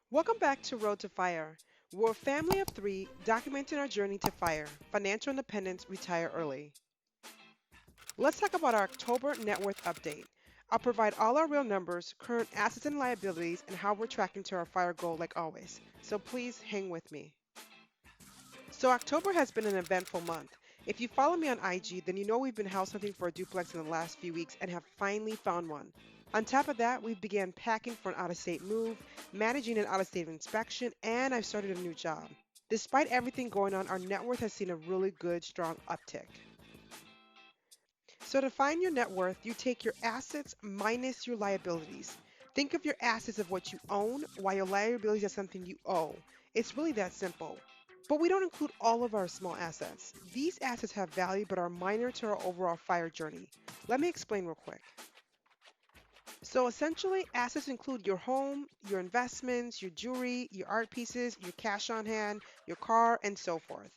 Welcome back to Road to Fire. We're a family of three documenting our journey to fire, financial independence, retire early. Let's talk about our October net worth update. I'll provide all our real numbers, current assets and liabilities, and how we're tracking to our fire goal like always. So please hang with me. So October has been an eventful month. If you follow me on IG, then you know we've been house hunting for a duplex in the last few weeks and have finally found one. On top of that, we've began packing for an out-of-state move, managing an out-of-state inspection, and I've started a new job. Despite everything going on, our net worth has seen a really good, strong uptick. So to find your net worth, you take your assets minus your liabilities. Think of your assets of what you own, while your liabilities are something you owe. It's really that simple. But we don't include all of our small assets. These assets have value but are minor to our overall fire journey. Let me explain real quick. So essentially, assets include your home, your investments, your jewelry, your art pieces, your cash on hand, your car, and so forth.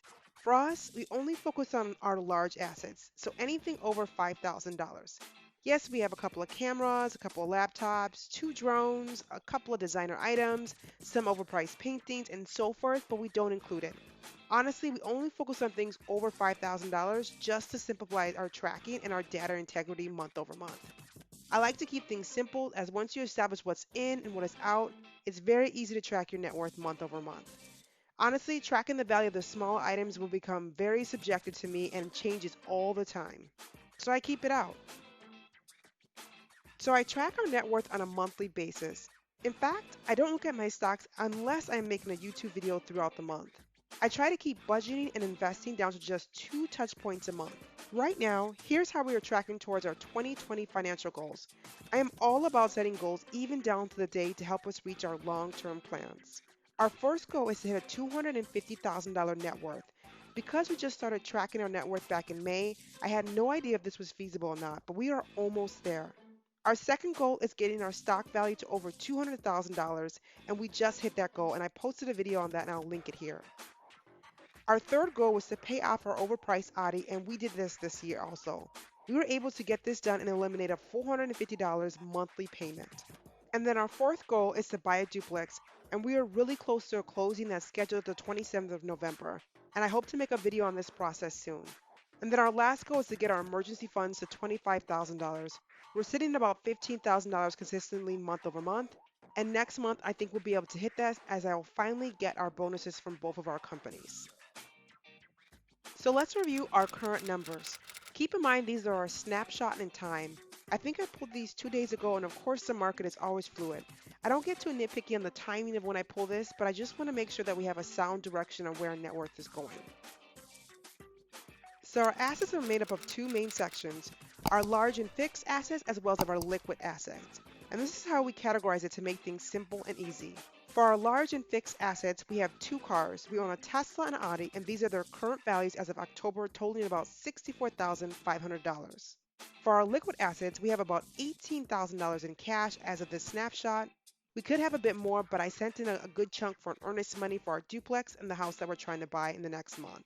For us, we only focus on our large assets, so anything over $5,000. Yes, we have a couple of cameras, a couple of laptops, two drones, a couple of designer items, some overpriced paintings, and so forth, but we don't include it. Honestly, we only focus on things over $5,000 just to simplify our tracking and our data integrity month over month. I like to keep things simple as once you establish what's in and what is out, it's very easy to track your net worth month over month. Honestly, tracking the value of the small items will become very subjective to me and changes all the time. So I keep it out. So I track our net worth on a monthly basis. In fact, I don't look at my stocks unless I'm making a YouTube video throughout the month. I try to keep budgeting and investing down to just two touch points a month. Right now, here's how we are tracking towards our 2020 financial goals. I am all about setting goals even down to the day to help us reach our long term plans. Our first goal is to hit a $250,000 net worth. Because we just started tracking our net worth back in May, I had no idea if this was feasible or not, but we are almost there. Our second goal is getting our stock value to over $200,000, and we just hit that goal, and I posted a video on that and I'll link it here. Our third goal was to pay off our overpriced Audi, and we did this year also. We were able to get this done and eliminate a $450 monthly payment. And then our fourth goal is to buy a duplex, and we are really close to a closing that's scheduled the 27th of November, and I hope to make a video on this process soon. And then our last goal is to get our emergency funds to $25,000. We're sitting at about $15,000 consistently month over month, and next month I think we'll be able to hit that as I will finally get our bonuses from both of our companies. So let's review our current numbers. Keep in mind these are a snapshot in time. I think I pulled these 2 days ago, and of course, the market is always fluid. I don't get too nitpicky on the timing of when I pull this, but I just want to make sure that we have a sound direction on where our net worth is going. So, our assets are made up of two main sections, our large and fixed assets as well as our liquid assets. And this is how we categorize it to make things simple and easy. For our large and fixed assets, we have two cars. We own a Tesla and an Audi, and these are their current values as of October, totaling about $64,500. For our liquid assets, we have about $18,000 in cash as of this snapshot. We could have a bit more, but I sent in a good chunk for an earnest money for our duplex and the house that we're trying to buy in the next month.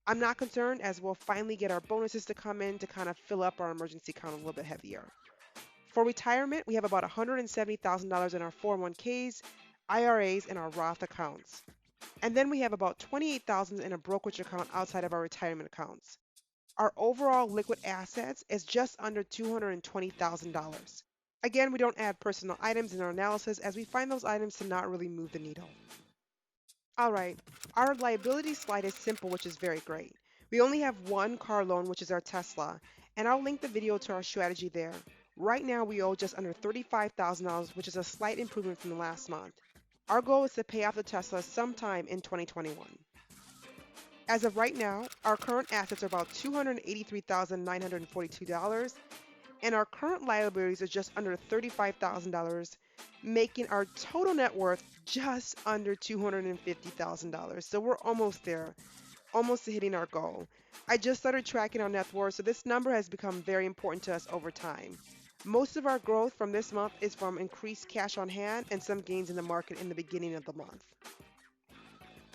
I'm not concerned as we'll finally get our bonuses to come in to kind of fill up our emergency account a little bit heavier. For retirement, we have about $170,000 in our 401ks, IRAs, and our Roth accounts. And then we have about 28,000 in a brokerage account outside of our retirement accounts. Our overall liquid assets is just under $220,000. Again, we don't add personal items in our analysis as we find those items to not really move the needle. All right, our liability slide is simple, which is very great. We only have one car loan, which is our Tesla, and I'll link the video to our strategy there. Right now, we owe just under $35,000, which is a slight improvement from the last month. Our goal is to pay off the Tesla sometime in 2021. As of right now, our current assets are about $283,942, and our current liabilities are just under $35,000, making our total net worth just under $250,000. So we're almost there, almost to hitting our goal. I just started tracking our net worth, so this number has become very important to us over time. Most of our growth from this month is from increased cash on hand and some gains in the market in the beginning of the month.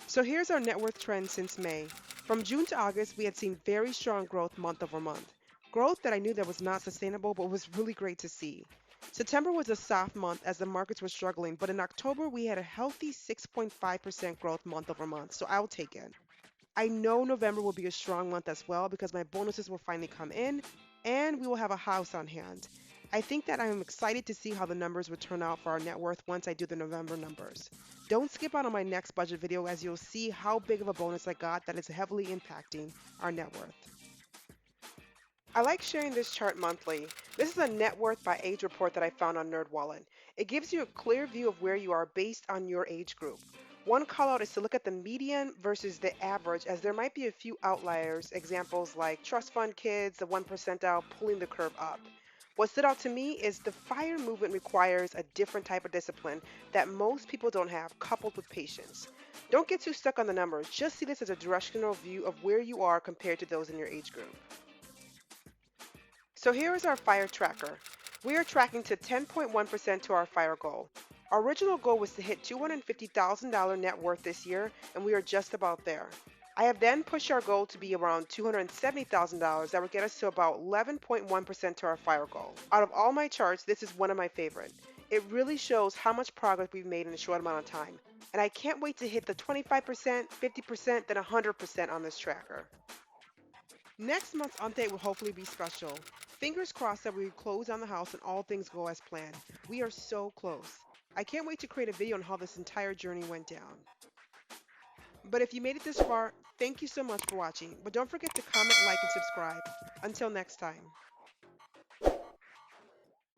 So here's our net worth trend since May. From June to August, we had seen very strong growth month over month. Growth that I knew that was not sustainable, but was really great to see. September was a soft month as the markets were struggling, but in October we had a healthy 6.5% growth month over month, so I'll take it. I know November will be a strong month as well because my bonuses will finally come in and we will have a house on hand. I think that I am excited to see how the numbers will turn out for our net worth once I do the November numbers. Don't skip out on my next budget video as you'll see how big of a bonus I got that is heavily impacting our net worth. I like sharing this chart monthly. This is a net worth by age report that I found on NerdWallet. It gives you a clear view of where you are based on your age group. One call out is to look at the median versus the average, as there might be a few outliers, examples like trust fund kids, the 1 percentile pulling the curve up. What stood out to me is the FIRE movement requires a different type of discipline that most people don't have, coupled with patience. Don't get too stuck on the numbers, just see this as a directional view of where you are compared to those in your age group. So here is our fire tracker. We are tracking to 10.1% to our fire goal. Our original goal was to hit $250,000 net worth this year, and we are just about there. I have then pushed our goal to be around $270,000. That would get us to about 11.1% to our fire goal. Out of all my charts, this is one of my favorite. It really shows how much progress we've made in a short amount of time. And I can't wait to hit the 25%, 50%, then 100% on this tracker. Next month's update will hopefully be special. Fingers crossed that we close on the house and all things go as planned. We are so close. I can't wait to create a video on how this entire journey went down. But if you made it this far, thank you so much for watching. But don't forget to comment, like, and subscribe. Until next time.